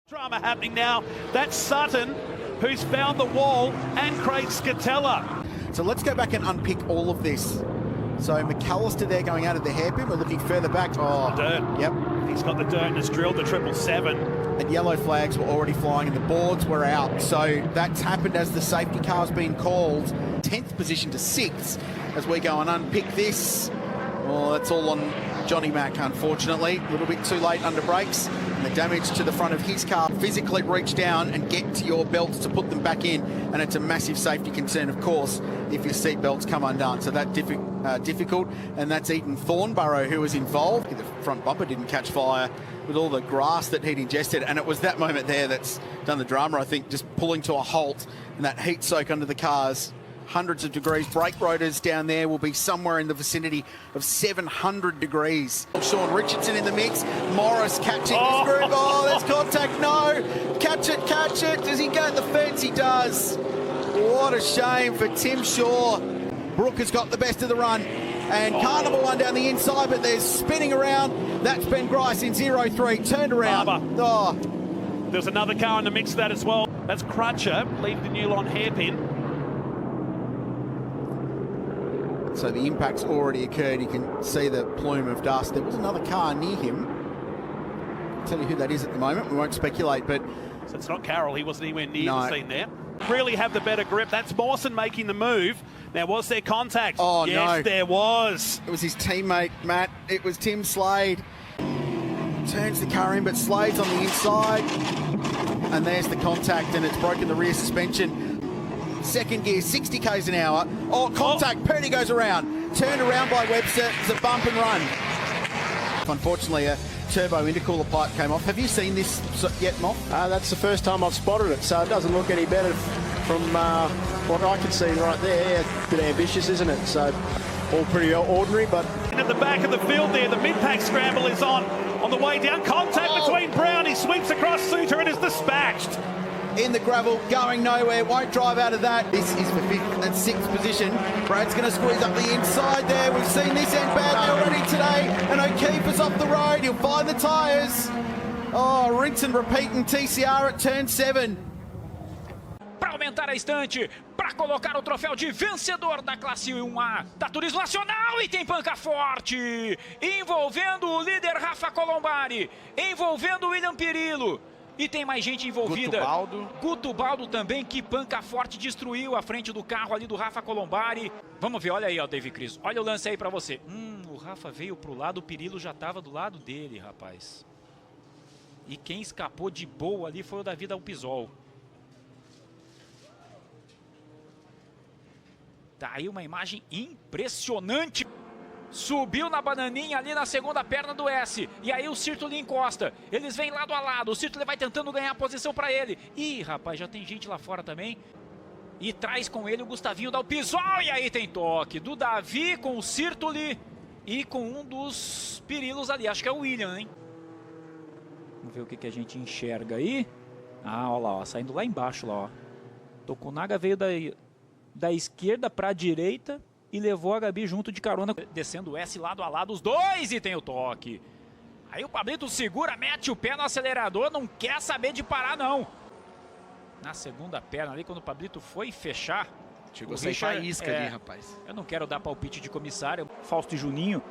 Drama happening now. That's Sutton, who's found the wall, and Craig Scatella. So let's go back and unpick all of this. So McAllister there going out of the hairpin. We're looking further back. Oh, dirt. Yep. He's got the dirt and has drilled the 777. And yellow flags were already flying and the boards were out. So that's happened as the safety car's been called. 10th position to 6th as we go and unpick this. Well, that's all on Johnny Mack, unfortunately. A little bit too late under brakes. And the damage to the front of his car. Physically reach down and get to your belts to put them back in. And it's a massive safety concern, of course, if your seat belts come undone. So that's difficult. And that's Ethan Thornborough who was involved. The front bumper didn't catch fire with all the grass that he'd ingested. And it was that moment there that's done the drama, I think, just pulling to a halt. And that heat soak under the cars. Hundreds of degrees. Brake rotors down there will be somewhere in the vicinity of 700 degrees. Sean Richardson in the mix. Morris catching his groove. Oh, there's contact. No. Catch it, catch it. Does he go at the fence? He does. What a shame for Tim Shaw. Brooke has got the best of the run. And Carnival one down the inside, but there's spinning around. That's Ben Grice in 0-3. Turned around. Oh. There's another car in the mix of that as well. That's Crutcher. Leave the Newlon hairpin. So the impact's already occurred. You can see the plume of dust. There was another car near him. I'll tell you who that is at the moment. We won't speculate, but... So it's not Carroll. He wasn't anywhere near the scene there. Really have the better grip. That's Mawson making the move. Now, was there contact? Oh, yes, no. Yes, there was. It was his teammate, Matt. It was Tim Slade. Turns the car in, but Slade's on the inside. And there's the contact, and it's broken the rear suspension. Second gear, 60 k's an hour. Oh, contact. Purdy goes around. Turned around by Webster. It's a bump and run. Unfortunately, a turbo intercooler pipe came off. Have you seen this yet, Moff? That's the first time I've spotted it, so it doesn't look any better from what I can see right there. Yeah, a bit ambitious, isn't it? So all pretty ordinary, but... And at the back of the field there, the mid-pack scramble is on the way down. Contact between Brown. He sweeps across Suter and is dispatched. In the gravel, going nowhere, won't drive out of that. This is for 5th and 6th position. Brad's going to squeeze up the inside there. We've seen this end badly already today. And O'Keefe is off the road. He'll find the tyres. Oh, rinse and repeat in TCR at turn 7. Para aumentar a estante, para colocar o troféu de vencedor da classe 1A da Turismo Nacional, e tem panca forte, envolvendo o líder Rafa Colombari, envolvendo o William Pirillo. E tem mais gente envolvida. Guto Baldo também, que panca forte, destruiu a frente do carro ali do Rafa Colombari. Vamos ver, olha aí, ó, David Cris. Olha o lance aí pra você. O Rafa veio pro lado, o Pirillo já tava do lado dele, rapaz. E quem escapou de boa ali foi o Davi Dalpisol. Tá aí uma imagem impressionante. Subiu na bananinha ali na segunda perna do S. E aí o Sirtoli encosta. Eles vêm lado a lado. O Sirtoli vai tentando ganhar a posição para ele. Ih, rapaz, já tem gente lá fora também. E traz com ele o Gustavinho Dalpisol. E aí tem toque do Davi com o Sirtoli e com um dos Pirillos ali. Acho que é o William, hein? Vamos ver o que a gente enxerga aí. Ah, olha lá, ó, saindo lá embaixo, lá, ó. Tokunaga veio da esquerda para a direita e levou a Gabi junto de carona, descendo o S lado a lado, os dois, e tem o toque. Aí o Pablito segura, mete o pé no acelerador, não quer saber de parar, não. Na segunda perna ali, quando o Pablito foi fechar... Chegou a sair faísca ali, rapaz. Eu não quero dar palpite de comissário. Fausto e Juninho.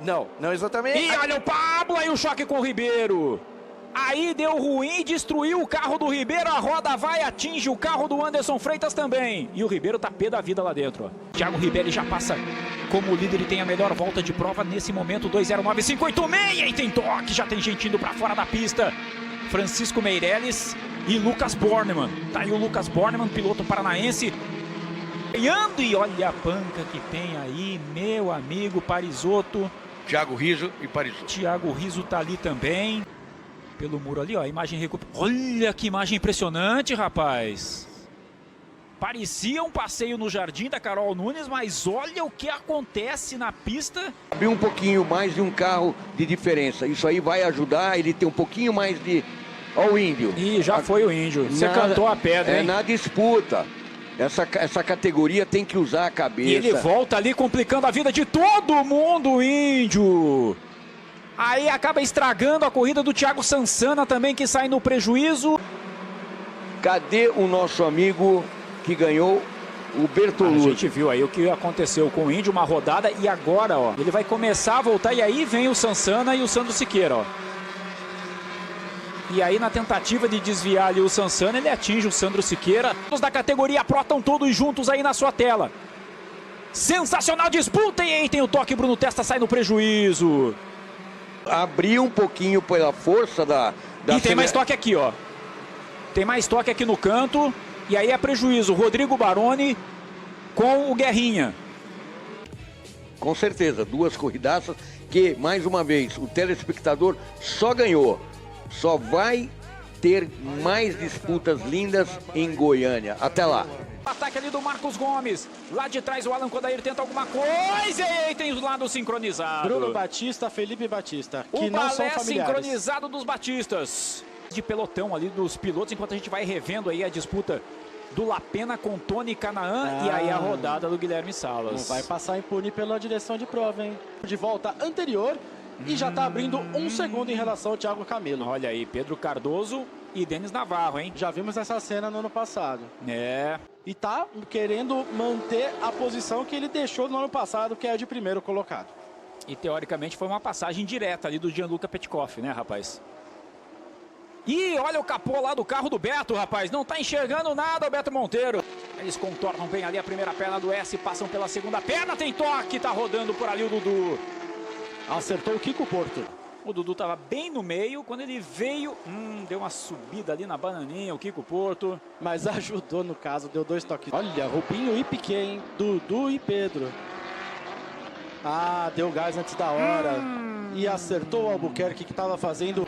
Não exatamente. E olha o Pablo, aí o choque com o Ribeiro. Aí deu ruim, destruiu o carro do Ribeiro, a roda vai, atinge o carro do Anderson Freitas também. E o Ribeiro tá pé da vida lá dentro, ó. Thiago Ribeiro já passa como líder e tem a melhor volta de prova nesse momento, 2:09,586, e tem toque, já tem gente indo pra fora da pista. Francisco Meirelles e Lucas Bornemann. Tá aí o Lucas Bornemann, piloto paranaense. E olha a panca que tem aí, meu amigo Parisotto. Thiago Rizzo e Parisotto. Thiago Rizzo tá ali também. Pelo muro ali, ó, a imagem recuperada. Olha que imagem impressionante, rapaz. Parecia um passeio no jardim da Carol Nunes, mas olha o que acontece na pista. Abrir um pouquinho mais de um carro de diferença. Isso aí vai ajudar ele ter um pouquinho mais de... Ó o Índio. Ih, já foi o Índio. Você cantou a pedra, hein? É na disputa. Essa categoria tem que usar a cabeça. E ele volta ali complicando a vida de todo mundo, o Índio. Aí acaba estragando a corrida do Thiago Sansana também, que sai no prejuízo. Cadê o nosso amigo que ganhou, o Bertolucci? A gente viu aí o que aconteceu com o Índio, uma rodada, e agora, ó, ele vai começar a voltar, e aí vem o Sansana e o Sandro Siqueira, ó. E aí, na tentativa de desviar ali o Sansana, ele atinge o Sandro Siqueira. Os da categoria Pro estão todos juntos aí na sua tela. Sensacional disputa, e aí tem o toque, Bruno Testa sai no prejuízo. Abriu um pouquinho pela força da E tem mais toque aqui, ó. Tem mais toque aqui no canto. E aí é prejuízo. Rodrigo Baroni com o Guerrinha. Com certeza, duas corridaças que, mais uma vez, o telespectador só ganhou. Só vai ter mais disputas lindas em Goiânia. Até lá. Ataque ali do Marcos Gomes. Lá de trás o Alan Kodair tenta alguma coisa. E aí tem os lados sincronizados. Bruno Batista, Felipe Batista, que o não são balé familiares. sincronizado dos Batistas. De pelotão ali dos pilotos, enquanto a gente vai revendo aí a disputa do Lapena com Tony Canaan. E aí a rodada do Guilherme Salas. Não vai passar impune pela direção de prova, hein? De volta anterior e já tá abrindo um segundo em relação ao Thiago Camilo. Olha aí, Pedro Cardoso e Denis Navarro, hein? Já vimos essa cena no ano passado. É. E tá querendo manter a posição que ele deixou no ano passado, que é a de primeiro colocado. E teoricamente foi uma passagem direta ali do Gianluca Petkoff, né, rapaz? E olha o capô lá do carro do Beto, rapaz. Não tá enxergando nada o Beto Monteiro. Eles contornam bem ali a primeira perna do S, passam pela segunda perna, tem toque, tá rodando por ali o Dudu. Acertou o Kiko Porto. O Dudu tava bem no meio, quando ele veio, deu uma subida ali na bananinha, o Kiko Porto. Mas ajudou no caso, deu 2 toques. Olha, Rubinho e Piquet, hein? Dudu e Pedro. Ah, deu gás antes da hora. E acertou o Albuquerque, que tava fazendo...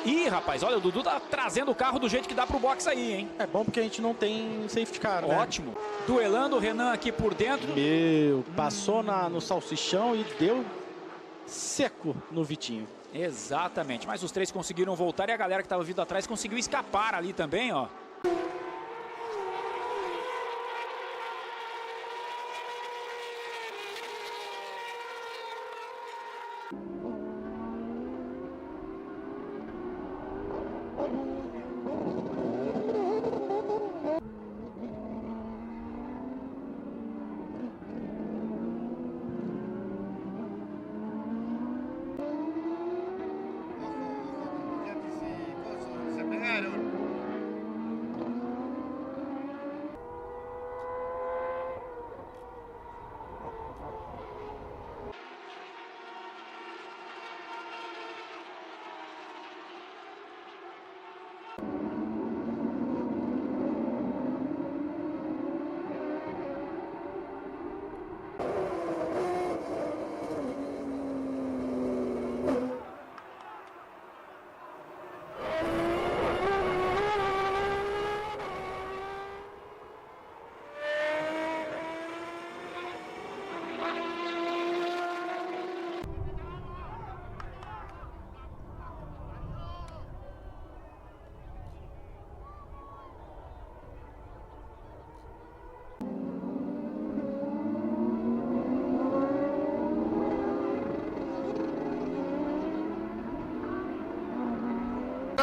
Ih, rapaz, olha, o Dudu tá trazendo o carro do jeito que dá pro box aí, hein? É bom porque a gente não tem safety car, né? Ótimo. Duelando o Renan aqui por dentro. Meu, passou no salsichão e deu seco no Vitinho. Exatamente, mas os três conseguiram voltar e a galera que estava vindo atrás conseguiu escapar ali também, ó.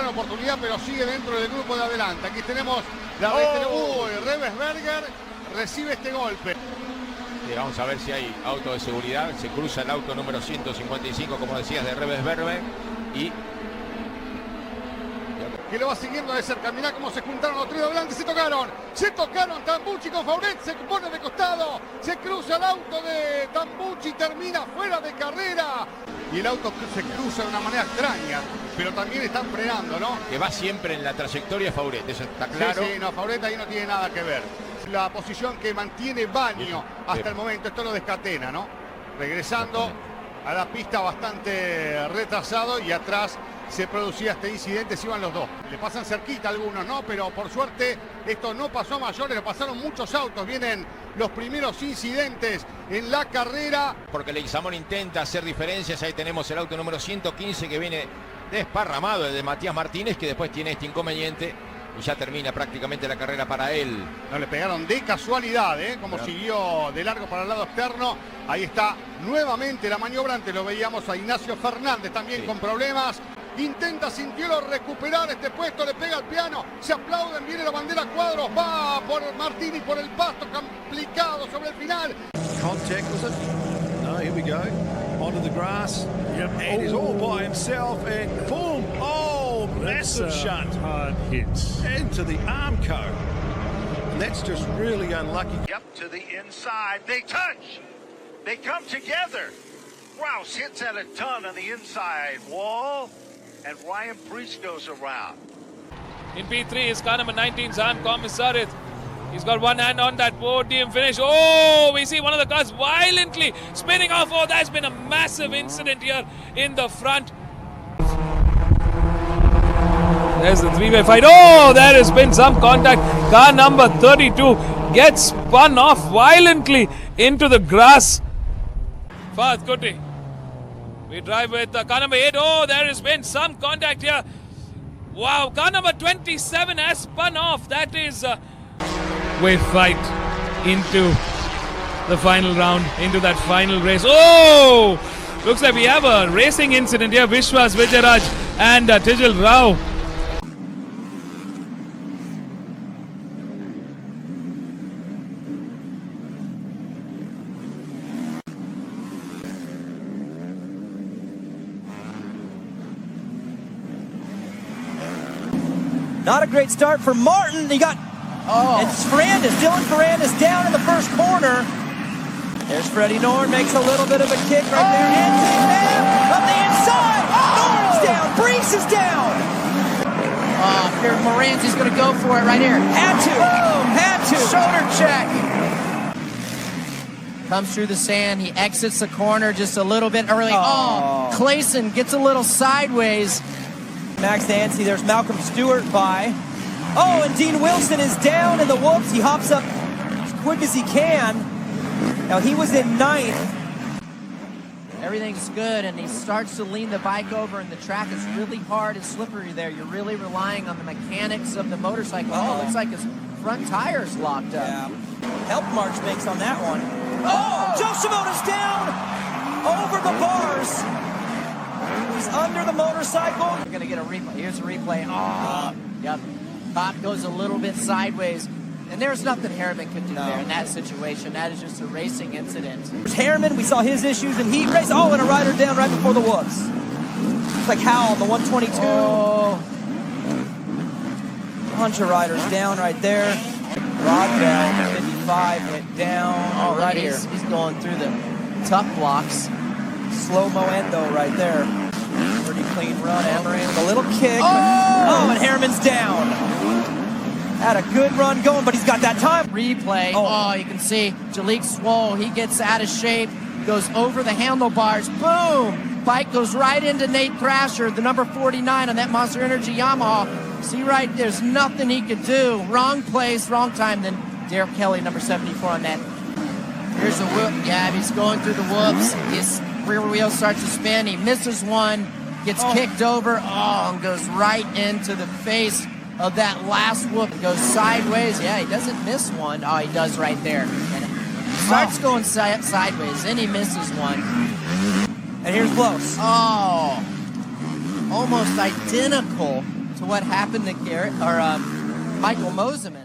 Oportunidad, pero sigue dentro del grupo de adelante. Aquí tenemos la Rebesberger recibe este golpe. Vamos a ver si hay auto de seguridad. Se cruza el auto número 155, como decías, de Rebesberger y que lo va siguiendo de cerca. Mirá cómo se juntaron los tres de adelante. Se tocaron Tambucci con Fauret, se pone de costado, se cruza el auto de Tambucci, termina fuera de carrera. Y el auto se cruza de una manera extraña, pero también están frenando, ¿no? que va siempre en la trayectoria Fauret, eso está claro. Sí, no, Fauret ahí no tiene nada que ver. La posición que mantiene Baño hasta el momento, esto lo descatena, ¿no? Regresando a la pista bastante retrasado y atrás se producía este incidente, se iban los dos. Le pasan cerquita algunos, ¿no? Pero por suerte esto no pasó a mayores, lo pasaron muchos autos. Vienen los primeros incidentes en la carrera. Porque Leguizamón intenta hacer diferencias. Ahí tenemos el auto número 115 que viene desparramado, el de Matías Martínez, que después tiene este inconveniente y ya termina prácticamente la carrera para él. No le pegaron de casualidad, como siguió de largo para el lado externo. Ahí está nuevamente la maniobra. Antes lo veíamos a Ignacio Fernández también con problemas. Intenta Cintielo recuperar este puesto, le pega al piano, se aplauden, viene la bandera cuadros, va por Martini por el pasto, complicado sobre el final. Contact, was it? No, here we go. Onto the grass. Yep. And he's all by himself and boom! Oh, massive shunt. Hard hits. Into the Armco. And that's just really unlucky. Yep, to the inside. They touch. They come together. Rouse hits at a ton on the inside wall. And Ryan Priest goes around. In P3 is car number 19, Sam Komisarit. He's got one hand on that podium finish. Oh, we see one of the cars violently spinning off. Oh, that's been a massive incident here in the front. There's the three-way fight. Oh, there has been some contact. Car number 32 gets spun off violently into the grass. Fast, Kuti. We drive with car number 8. Oh, there has been some contact here. Wow, car number 27 has spun off. That is we fight into the final round, into that final race. Oh, looks like we have a racing incident here. Vishwas Vijayaraj and Tijal Rao. Not a great start for Martin. He got, it's Ferrandis. Dylan Ferrandis down in the first corner. There's Freddie Norn, makes a little bit of a kick right there. Anthony Mann on the inside. Norn's down. Brees is down. Here, Moranzi's going to go for it right here. Had to. Boom, had to. Shoulder check. Comes through the sand. He exits the corner just a little bit early. Clayson gets a little sideways. Max Dancy, there's Malcolm Stewart by. Oh, and Dean Wilson is down in the whoops. He hops up as quick as he can. Now, he was in 9th. Everything's good, and he starts to lean the bike over, and the track is really hard and slippery there. You're really relying on the mechanics of the motorcycle. Oh, it looks like his front tire's locked up. Yeah. Help March makes on that one. Oh, Joe Shimoda's down over the bars. He's under the motorcycle. We're going to get a replay. Here's a replay. Oh, yep. Top goes a little bit sideways. And there's nothing Harriman could do there in that situation. That is just a racing incident. There's Harriman. We saw his issues in heat race. Oh, and a rider down right before the whoops. It's like Howell on the 122. Oh. Bunch of riders down right there. Rodbell, 55, went down. Oh, right here. here. He's going through the tough blocks. Slow-mo endo right there. Pretty clean run. Amaran with a little kick. Oh, and Harriman's down. Had a good run going, but he's got that time. Replay. Oh, you can see Jalik Swoll. He gets out of shape, goes over the handlebars. Boom! Bike goes right into Nate Thrasher, the number 49 on that Monster Energy Yamaha. See right, there's nothing he could do. Wrong place, wrong time. Then Derek Kelly, number 74 on that. Here's the whoop. Yeah, he's going through the whoops. His rear wheel starts to spin. He misses one, gets kicked over. Oh, and goes right into the face of that last whoop. It goes sideways. Yeah, he doesn't miss one. Oh, he does right there. And it starts going sideways, then he misses one. And here's Blows. Oh, almost identical to what happened to Garrett or Michael Moseman.